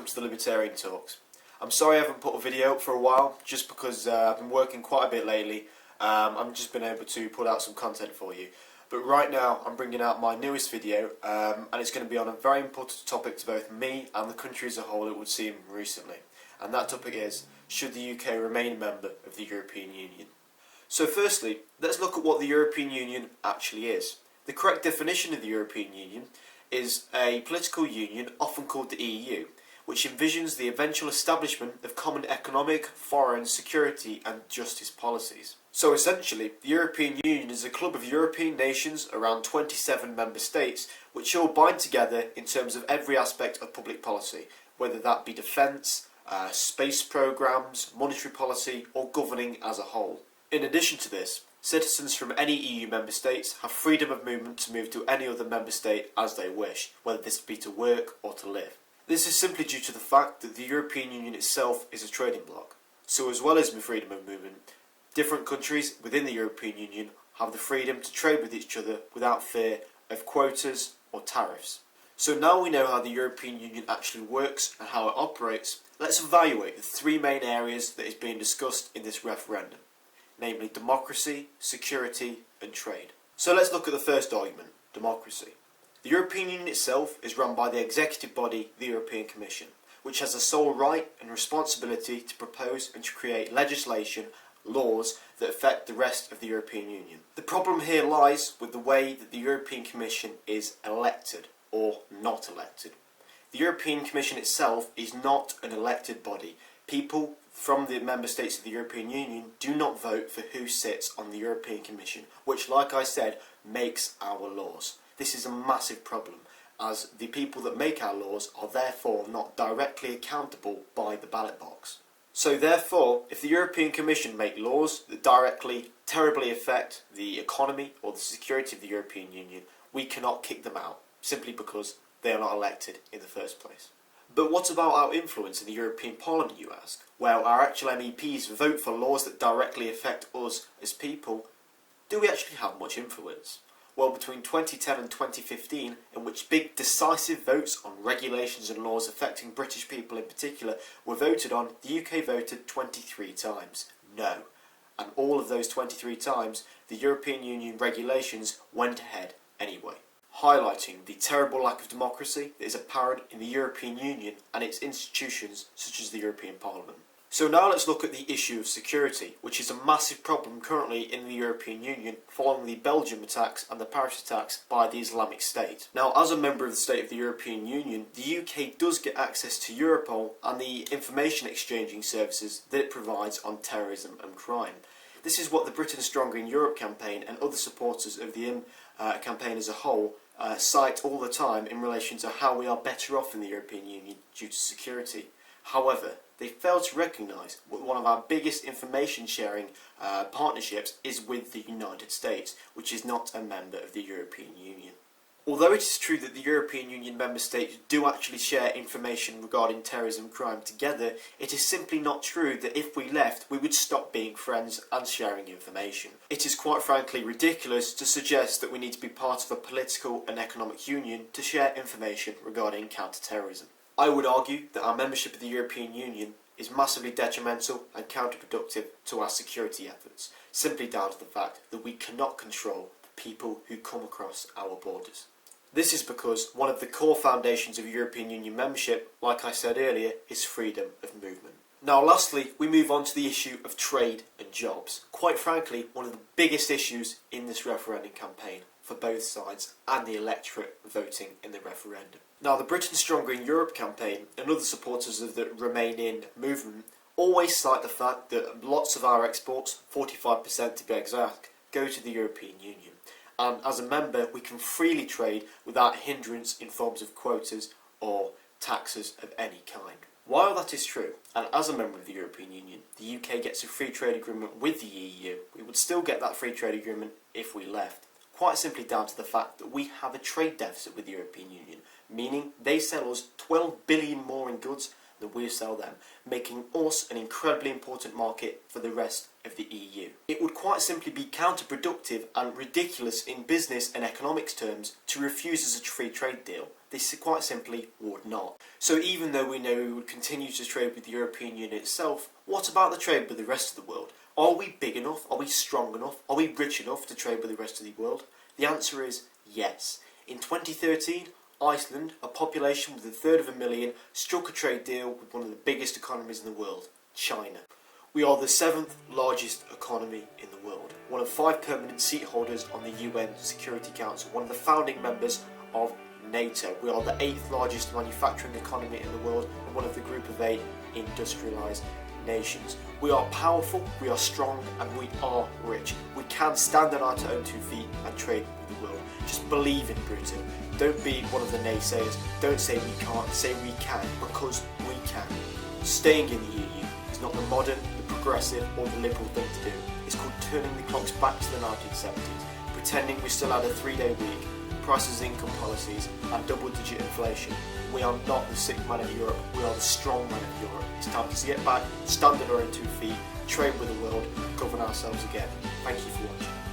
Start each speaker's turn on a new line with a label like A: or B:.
A: welcome to the Libertarian Talks. I'm sorry I haven't put a video up for a while, just because I've been working quite a bit lately. I've just been able to put out some content for you. But right now I'm bringing out my newest video, and it's going to be on a very important topic to both me and the country as a whole, it would seem, recently. And that topic is, should the UK remain a member of the European Union? So firstly, let's look at what the European Union actually is. The correct definition of the European Union is a political union, often called the EU, which envisions the eventual establishment of common economic, foreign, security and justice policies. So essentially, the European Union is a club of European nations, around 27 member states, which all bind together in terms of every aspect of public policy, whether that be defence, space programmes, monetary policy or governing as a whole. In addition to this, citizens from any EU member states have freedom of movement to move to any other member state as they wish, whether this be to work or to live. This is simply due to the fact that the European Union itself is a trading bloc. So as well as the freedom of movement, different countries within the European Union have the freedom to trade with each other without fear of quotas or tariffs. So now we know how the European Union actually works and how it operates, let's evaluate the three main areas that is being discussed in this referendum, namely democracy, security and trade. So let's look at the first argument, democracy. The European Union itself is run by the executive body, the European Commission, which has the sole right and responsibility to propose and to create legislation, laws that affect the rest of the European Union. The problem here lies with the way that the European Commission is elected or not elected. The European Commission itself is not an elected body. People from the member states of the European Union do not vote for who sits on the European Commission, which, like I said, makes our laws. This is a massive problem, as the people that make our laws are therefore not directly accountable by the ballot box. So therefore, if the European Commission make laws that directly, terribly affect the economy or the security of the European Union, we cannot kick them out, simply because they are not elected in the first place. But what about our influence in the European Parliament, you ask? Well, our actual MEPs vote for laws that directly affect us as people. Do we actually have much influence? Well, between 2010 and 2015, in which big decisive votes on regulations and laws affecting British people in particular were voted on, the UK voted 23 times no. And all of those 23 times, the European Union regulations went ahead anyway, highlighting the terrible lack of democracy that is apparent in the European Union and its institutions such as the European Parliament. So now let's look at the issue of security, which is a massive problem currently in the European Union following the Belgium attacks and the Paris attacks by the Islamic State. Now, as a member of the state of the European Union, the UK does get access to Europol and the information exchanging services that it provides on terrorism and crime. This is what the Britain Stronger in Europe campaign and other supporters of the campaign as a whole cite all the time in relation to how we are better off in the European Union due to security. However, they fail to recognise that one of our biggest information sharing partnerships is with the United States, which is not a member of the European Union. Although it is true that the European Union member states do actually share information regarding terrorism and crime together, it is simply not true that if we left, we would stop being friends and sharing information. It is quite frankly ridiculous to suggest that we need to be part of a political and economic union to share information regarding counter-terrorism. I would argue that our membership of the European Union is massively detrimental and counterproductive to our security efforts, simply down to the fact that we cannot control the people who come across our borders. This is because one of the core foundations of European Union membership, like I said earlier, is freedom of movement. Now lastly, we move on to the issue of trade and jobs. Quite frankly, one of the biggest issues in this referendum campaign for both sides and the electorate voting in the referendum. Now, the Britain Stronger in Europe campaign and other supporters of the Remain In movement always cite the fact that lots of our exports, 45% to be exact, go to the European Union. And as a member, we can freely trade without hindrance in forms of quotas or taxes of any kind. While that is true, and as a member of the European Union, the UK gets a free trade agreement with the EU, we would still get that free trade agreement if we left. Quite simply down to the fact that we have a trade deficit with the European Union, meaning they sell us 12 billion more in goods than we sell them, making us an incredibly important market for the rest of the EU. It would quite simply be counterproductive and ridiculous in business and economics terms to refuse us a free trade deal. They quite simply would not. So even though we know we would continue to trade with the European Union itself, what about the trade with the rest of the world? Are we big enough? Are we strong enough? Are we rich enough to trade with the rest of the world? The answer is yes. In 2013, Iceland, a population with 1/3 struck a trade deal with one of the biggest economies in the world, China. We are the 7th largest economy in the world, one of 5 permanent seat holders on the UN Security Council, one of the founding members of NATO. We are the 8th largest manufacturing economy in the world and one of the group of 8 industrialised nations. We are powerful, we are strong, and we are rich. We can stand on our own 2 feet and trade with the world. Just believe in Britain. Don't be one of the naysayers. Don't say we can't, say we can, because we can. Staying in the EU is not the modern, the progressive, or the liberal thing to do. It's called turning the clocks back to the 1970s, pretending we still had a 3-day week, prices income policies, and double-digit inflation. We are not the sick man of Europe, we are the strong man of Europe. It's time to get back, stand on our own 2 feet, trade with the world, govern ourselves again. Thank you for watching.